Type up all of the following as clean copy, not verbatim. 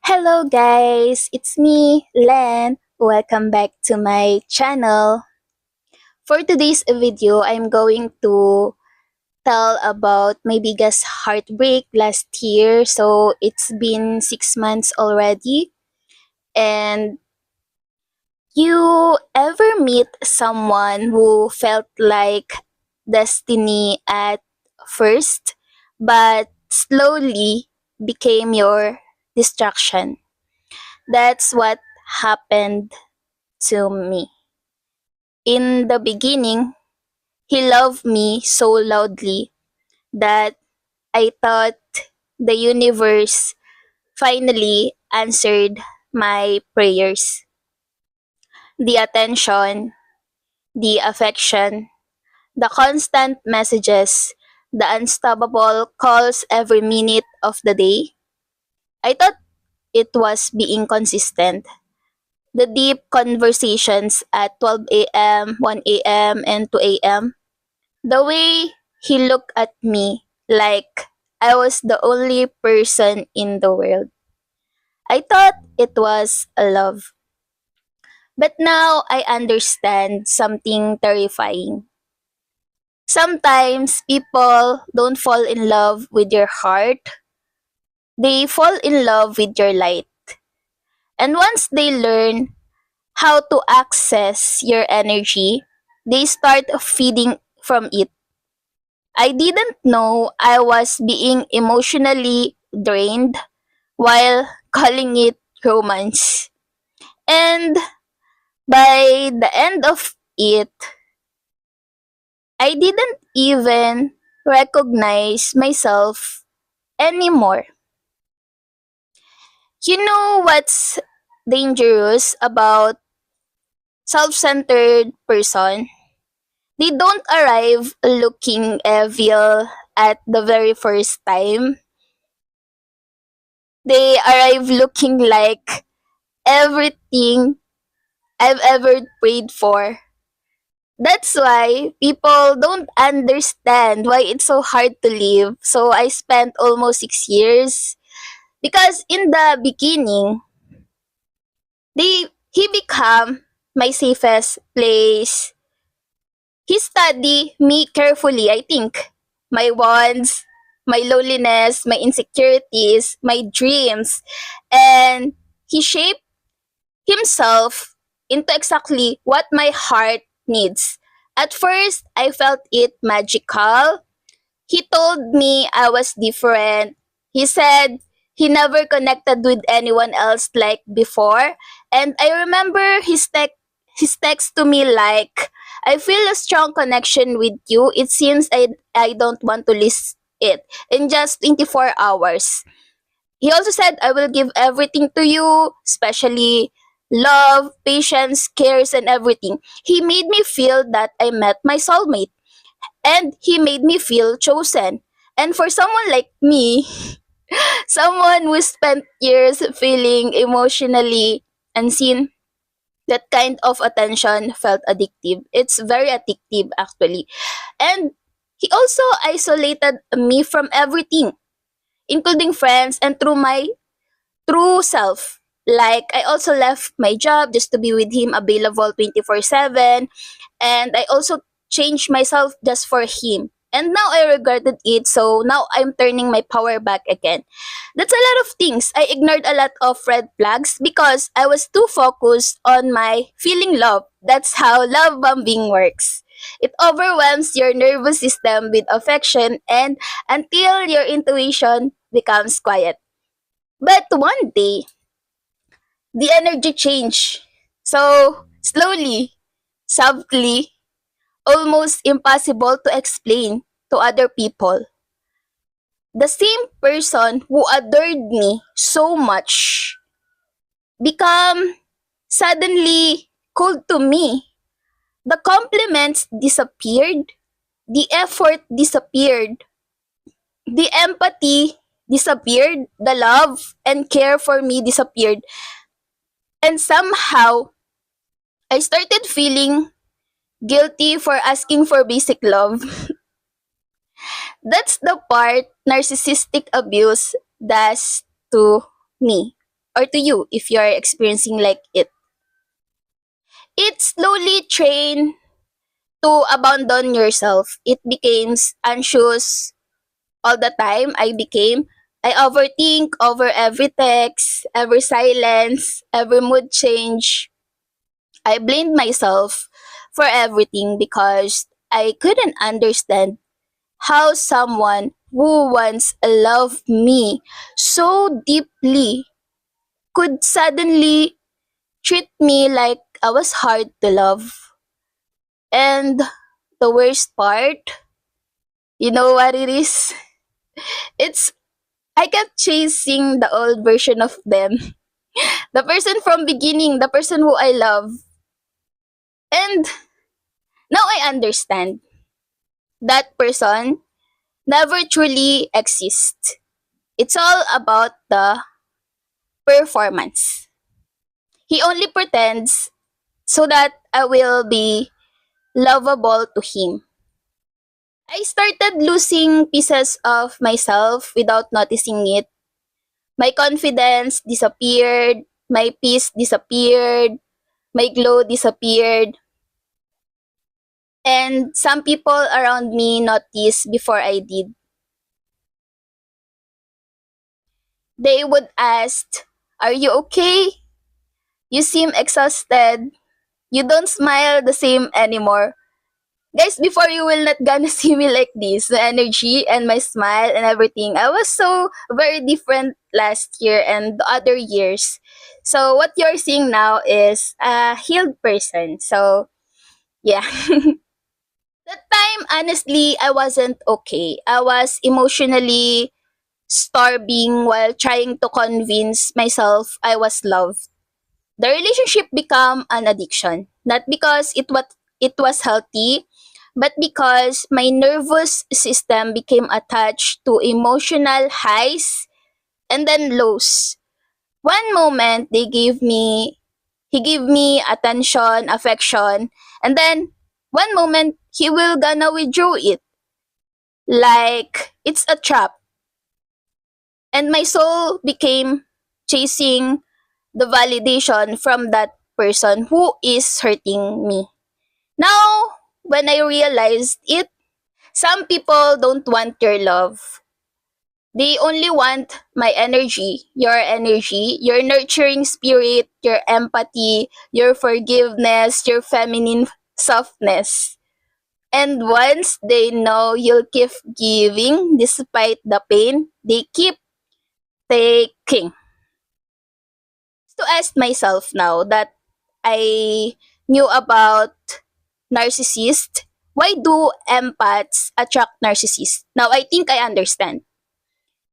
Hello guys, it's me, Len. Welcome back to my channel. For today's video, I'm going to tell about my biggest heartbreak last year. So it's been 6 months already. And you ever meet someone who felt like destiny at first, but slowly became your distraction? That's what happened to me. In the beginning, he loved me so loudly that I thought the universe finally answered my prayers. The attention, the affection, the constant messages, the unstoppable calls every minute of the day. I thought it was being consistent. The deep conversations at 12 a.m., 1 a.m., and 2 a.m. The way he looked at me like I was the only person in the world. I thought it was a love. But now I understand something terrifying. Sometimes people don't fall in love with your heart, they fall in love with your light. And once they learn how to access your energy, they start feeding from it. I didn't know I was being emotionally drained while calling it romance. And by the end of it, I didn't even recognize myself anymore. You know what's dangerous about self-centered person? They don't arrive looking evil at the very first time. They arrive looking like everything I've ever prayed for. That's why people don't understand why it's so hard to live. So I spent almost 6 years because in the beginning, he became my safest place. He studied me carefully, I think. My wants, my loneliness, my insecurities, my dreams. And he shaped himself into exactly what my heart needs. At first, I felt it magical. He told me I was different. He said he never connected with anyone else like before. And I remember his text to me like, I feel a strong connection with you. It seems I don't want to list it in just 24 hours. He also said, I will give everything to you, especially love, patience, cares, and everything. He made me feel that I met my soulmate, and he made me feel chosen. And for someone like me, someone who spent years feeling emotionally unseen, that kind of attention felt addictive. It's very addictive, actually. And he also isolated me from everything, including friends and through my true self. Like, I also left my job just to be with him, available 24/7. And I also changed myself just for him. And now I regretted it, so now I'm turning my power back again. That's a lot of things. I ignored a lot of red flags because I was too focused on my feeling love. That's how love bombing works. It overwhelms your nervous system with affection and until your intuition becomes quiet. But one day, the energy changed. So, slowly, subtly, almost impossible to explain to other people. The same person who adored me so much become suddenly cold to me. The compliments disappeared, the effort disappeared, the empathy disappeared, the love and care for me disappeared. And somehow, I started feeling guilty for asking for basic love. That's the part narcissistic abuse does to me. or to you if you are experiencing like it. It slowly trained to abandon yourself. It becomes anxious all the time. I overthink over every text, every silence, every mood change. I blamed myself for everything because I couldn't understand how someone who once loved me so deeply could suddenly treat me like I was hard to love. And the worst part, you know what it is? It's I kept chasing the old version of them. The person from beginning, the person who I love. And now I understand that person never truly exists. It's all about the performance. He only pretends so that I will be lovable to him. I started losing pieces of myself without noticing it. My confidence disappeared, my peace disappeared, my glow disappeared, and some people around me noticed before I did. They would ask, "Are you okay? You seem exhausted. You don't smile the same anymore." Guys, before you will not gonna see me like this, the energy and my smile and everything. I was so very different last year and the other years. So what you're seeing now is a healed person. So yeah. That time, honestly, I wasn't okay. I was emotionally starving while trying to convince myself I was loved. The relationship became an addiction, not because it was healthy, but because my nervous system became attached to emotional highs and then lows. One moment he gave me attention, affection, and then one moment he will gonna withdraw it like it's a trap. And my soul became chasing the validation from that person who is hurting me. Now, when I realized it, some people don't want your love. They only want my energy, your nurturing spirit, your empathy, your forgiveness, your feminine softness. And once they know you'll keep giving despite the pain, they keep taking. To ask myself now that I knew about narcissists, why do empaths attract narcissists? Now I think I understand.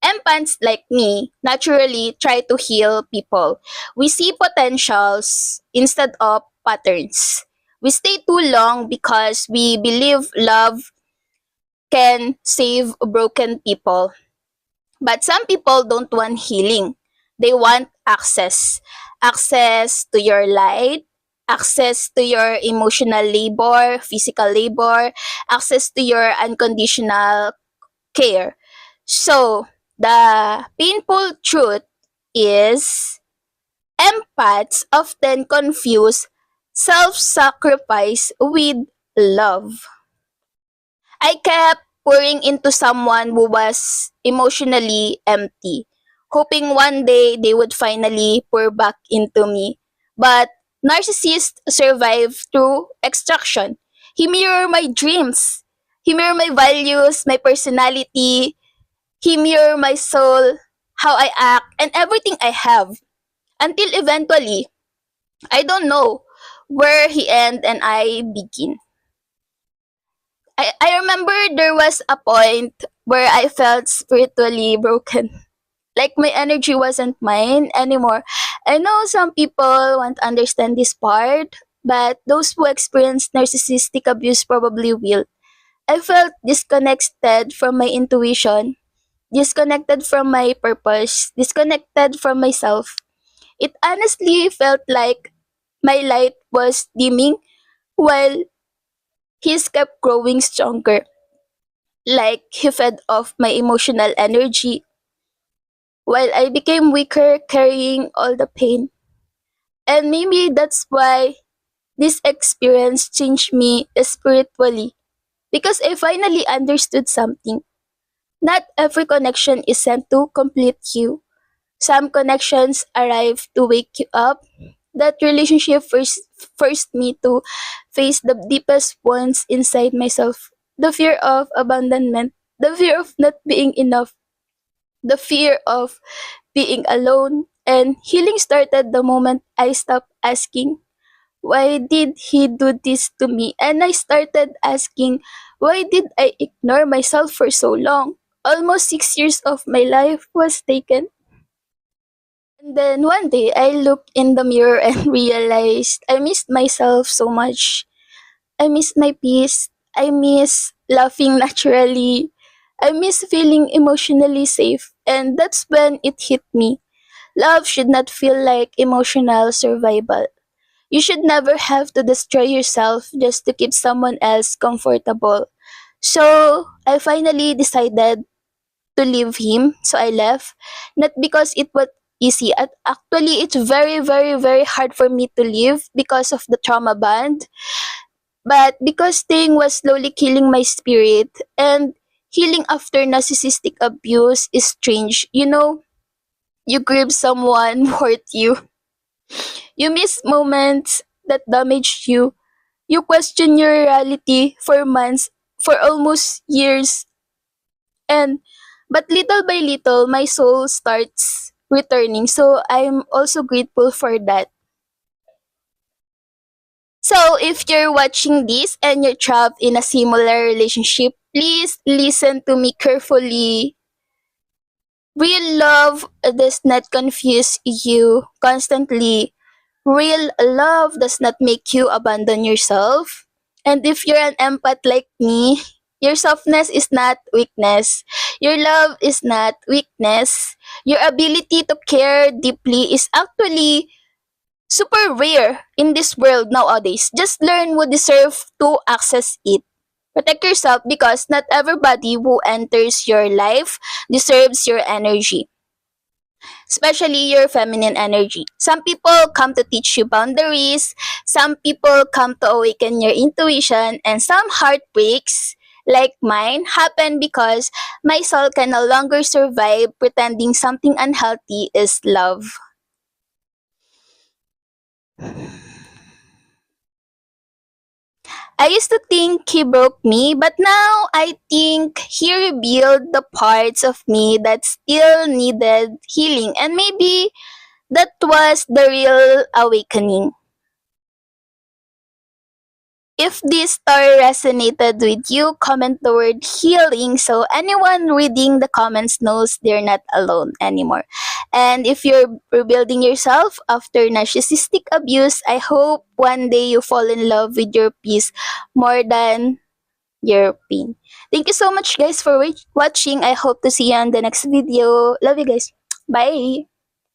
Empaths like me naturally try to heal people. We see potentials instead of patterns. We stay too long because we believe love can save broken people. But some people don't want healing. They want access. Access to your light, access to your emotional labor, physical labor, access to your unconditional care. So, the painful truth is empaths often confuse self sacrifice with love. I kept pouring into someone who was emotionally empty, hoping one day they would finally pour back into me. But narcissists survive through extraction. He mirror my dreams. He mirror my values, my personality. He mirror my soul, how I act, and everything I have. Until eventually, I don't know where he end and I begin. I remember there was a point where I felt spiritually broken. Like my energy wasn't mine anymore. I know some people won't understand this part, but those who experience narcissistic abuse probably will. I felt disconnected from my intuition, disconnected from my purpose, disconnected from myself. It honestly felt like my light was dimming while his kept growing stronger. Like he fed off my emotional energy. while I became weaker carrying all the pain. And maybe that's why this experience changed me spiritually, because I finally understood something. Not every connection is sent to complete you. Some connections arrive to wake you up. That relationship forced me to face the deepest wounds inside myself. The fear of abandonment, the fear of not being enough, the fear of being alone. And healing started the moment I stopped asking, why did he do this to me? And I started asking, why did I ignore myself for so long? Almost 6 years of my life was taken. And then one day I looked in the mirror and realized I missed myself so much. I miss my peace. I miss laughing naturally. I miss feeling emotionally safe. And that's when it hit me. Love should not feel like emotional survival. You should never have to destroy yourself just to keep someone else comfortable. So I finally decided to leave him. So I left. Not because it was easy. Actually, it's very, very, very hard for me to leave because of the trauma bond. But because staying was slowly killing my spirit, and healing after narcissistic abuse is strange. You know, you grieve someone who hurt you. You miss moments that damaged you. You question your reality for months, for almost years. And but little by little my soul starts returning. So I'm also grateful for that. So if you're watching this and you're trapped in a similar relationship, please listen to me carefully. Real love does not confuse you constantly. Real love does not make you abandon yourself. And if you're an empath like me, your softness is not weakness. Your love is not weakness. Your ability to care deeply is actually super rare in this world nowadays. Just learn who deserve to access it. Protect yourself because not everybody who enters your life deserves your energy, especially your feminine energy. Some people come to teach you boundaries, some people come to awaken your intuition, and some heartbreaks, like mine, happen because my soul can no longer survive pretending something unhealthy is love. I used to think he broke me, but now I think he revealed the parts of me that still needed healing, and maybe that was the real awakening. If this story resonated with you, comment the word healing so anyone reading the comments knows they're not alone anymore. And if you're rebuilding yourself after narcissistic abuse, I hope one day you fall in love with your peace more than your pain. Thank you so much, guys, for watching. I hope to see you on the next video. Love you guys. Bye.